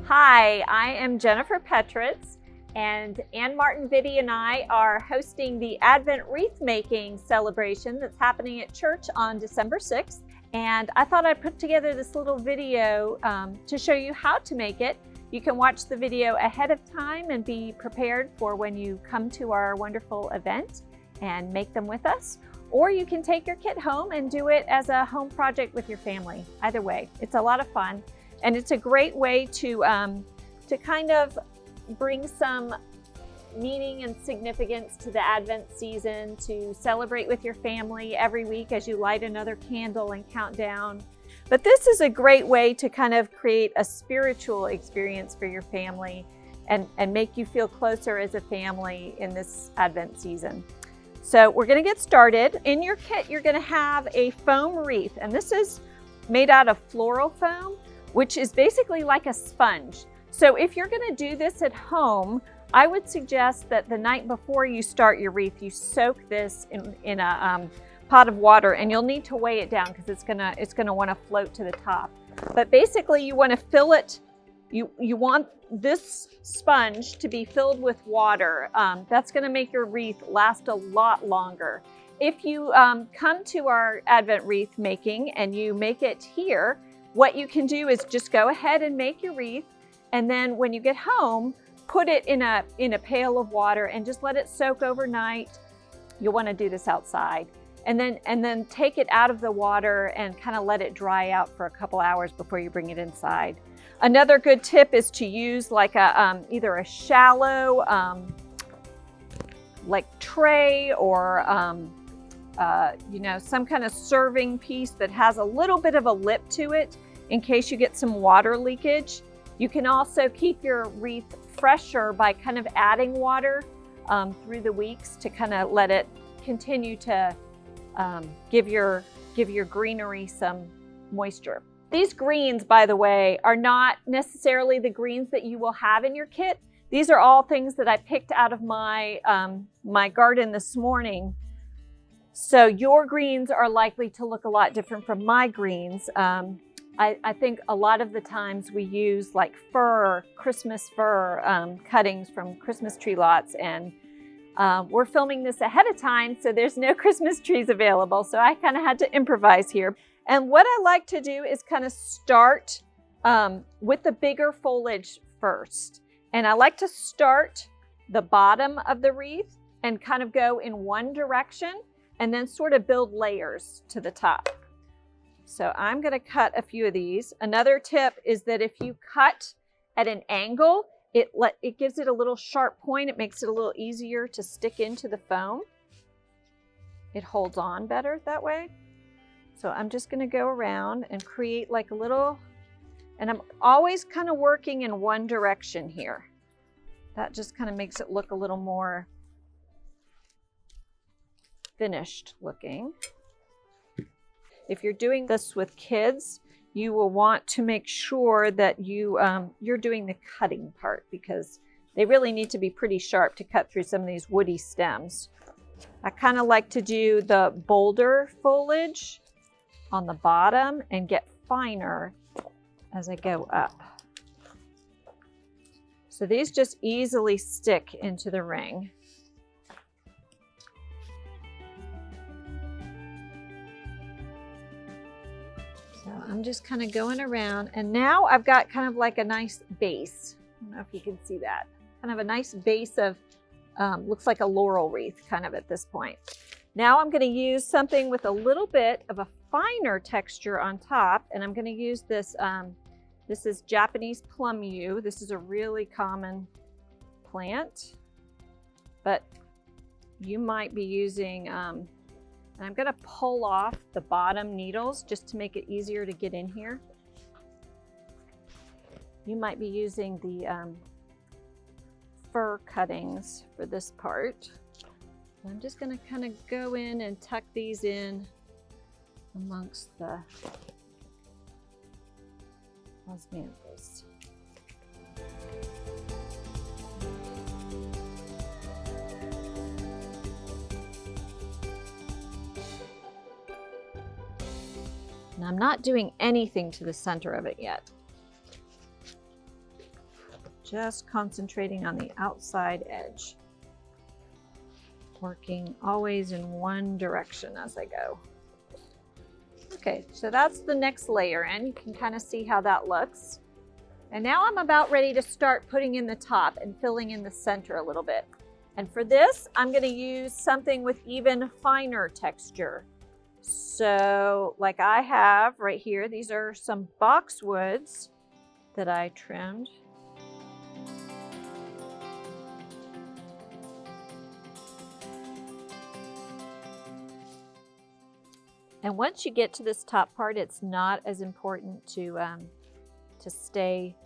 Hi, I am Jennifer Petritz, and Ann Martin Vitti and I are hosting the Advent Wreath Making celebration that's happening at church on December 6th. And I thought I'd put together this little video to show you how to make it. You can watch the video ahead of time and be prepared for when you come to our wonderful event and make them with us. Or you can take your kit home and do it as a home project with your family. Either way, it's a lot of fun. And it's a great way to kind of bring some meaning and significance to the Advent season, to celebrate with your family every week as you light another candle and count down. But this is a great way to kind of create a spiritual experience for your family and make you feel closer as a family in this Advent season. So we're going to get started. In your kit, you're going to have a foam wreath, and this is made out of floral foam, which is basically like a sponge. So if you're gonna do this at home, I would suggest that the night before you start your wreath, you soak this in a pot of water, and you'll need to weigh it down because it's gonna wanna float to the top. But basically you wanna fill it, you want this sponge to be filled with water. That's gonna make your wreath last a lot longer. If you come to our Advent wreath making and you make it here, what you can do is just go ahead and make your wreath, and then when you get home, put it in a pail of water and just let it soak overnight. You'll want to do this outside. And then take it out of the water and kind of let it dry out for a couple hours before you bring it inside. Another good tip is to use like either a shallow like tray or some kind of serving piece that has a little bit of a lip to it in case you get some water leakage. You can also keep your wreath fresher by kind of adding water through the weeks to kind of let it continue to give your greenery some moisture. These greens, by the way, are not necessarily the greens that you will have in your kit. These are all things that I picked out of my garden this morning. So your greens are likely to look a lot different from my greens. I think a lot of the times we use like Christmas fir cuttings from Christmas tree lots, and we're filming this ahead of time, so there's no Christmas trees available. So I kind of had to improvise here. And what I like to do is kind of start with the bigger foliage first. And I like to start the bottom of the wreath and kind of go in one direction and then sort of build layers to the top. So I'm going to cut a few of these. Another tip is that if you cut at an angle, it gives it a little sharp point. It makes it a little easier to stick into the foam. It holds on better that way. So I'm just going to go around and create like a little, and I'm always kind of working in one direction here. That just kind of makes it look a little more finished looking. If you're doing this with kids, you will want to make sure that you're doing the cutting part, because they really need to be pretty sharp to cut through some of these woody stems. I kind of like to do the bolder foliage on the bottom and get finer as I go up. So these just easily stick into the ring. So I'm just kind of going around, and now I've got kind of like a nice base. I don't know if you can see that. Kind of a nice base of, looks like a laurel wreath kind of at this point. Now I'm going to use something with a little bit of a finer texture on top, and I'm going to use this, this is Japanese plum yew. This is a really common plant, but you might be using, and I'm going to pull off the bottom needles just to make it easier to get in here. You might be using the fir cuttings for this part. I'm just going to kind of go in and tuck these in amongst the osmanthus. And I'm not doing anything to the center of it yet. Just concentrating on the outside edge. Working always in one direction as I go. Okay, so that's the next layer, and you can kind of see how that looks. And now I'm about ready to start putting in the top and filling in the center a little bit. And for this, I'm going to use something with even finer texture. So like I have right here, these are some boxwoods that I trimmed. And once you get to this top part, it's not as important to stay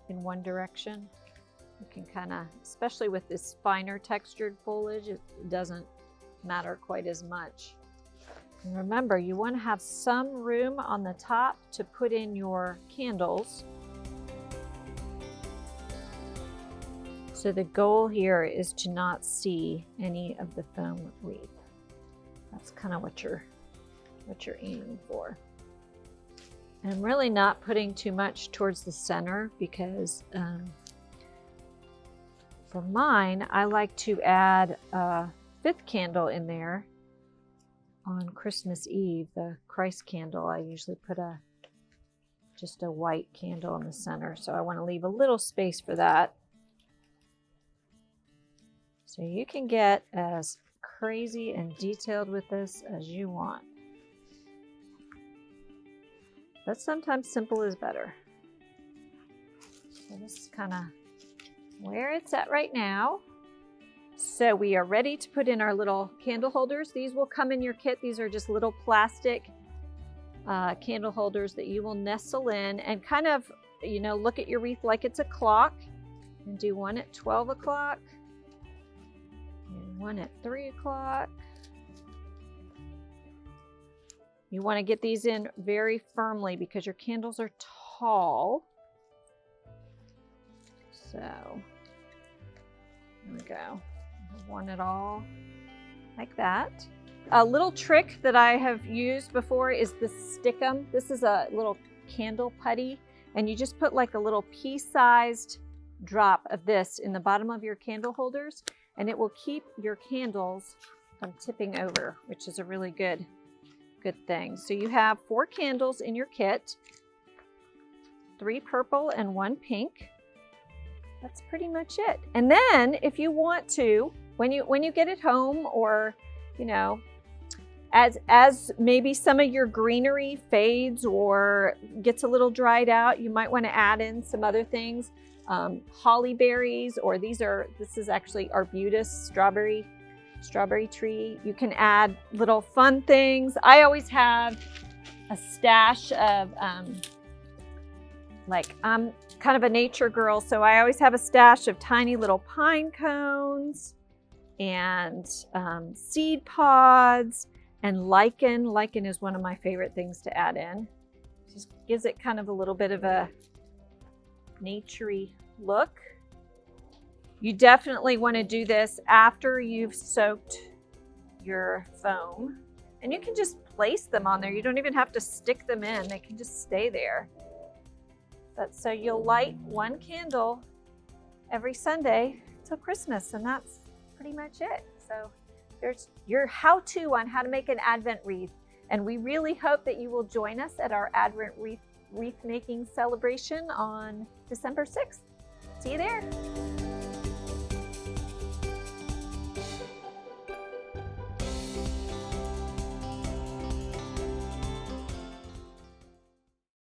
in one direction. You can kind of, especially with this finer textured foliage, it doesn't matter quite as much. And remember, you want to have some room on the top to put in your candles. So the goal here is to not see any of the foam wreath. That's kind of what you're aiming for. And I'm really not putting too much towards the center because for mine, I like to add a 5th candle in there on Christmas Eve, the Christ candle. I usually put just a white candle in the center, so I want to leave a little space for that. So you can get as crazy and detailed with this as you want. But sometimes simple is better. So this is kind of where it's at right now. So we are ready to put in our little candle holders. These will come in your kit. These are just little plastic candle holders that you will nestle in and kind of, you know, look at your wreath like it's a clock and do one at 12 o'clock and one at 3 o'clock. You want to get these in very firmly because your candles are tall. So there we go. One at all like that. A little trick that I have used before is the Stickum. This is a little candle putty, and you just put like a little pea-sized drop of this in the bottom of your candle holders, and it will keep your candles from tipping over, which is a really good thing. So you have 4 candles in your kit, 3 purple and 1 pink. That's pretty much it. And then if you want to, when you get it home, or you know, as maybe some of your greenery fades or gets a little dried out, you might want to add in some other things. Holly berries, or this is actually arbutus strawberry tree. You can add little fun things. I always have a stash of like I'm kind of a nature girl, so I always have a stash of tiny little pine cones and seed pods and lichen. Lichen is one of my favorite things to add in. Just gives it kind of a little bit of a naturey look. You definitely want to do this after you've soaked your foam, and you can just place them on there. You don't even have to stick them in. They can just stay there. But so you'll light 1 candle every Sunday till Christmas, and that's pretty much it. So there's your how-to on how to make an Advent wreath. And we really hope that you will join us at our Advent wreath making celebration on December 6th. See you there.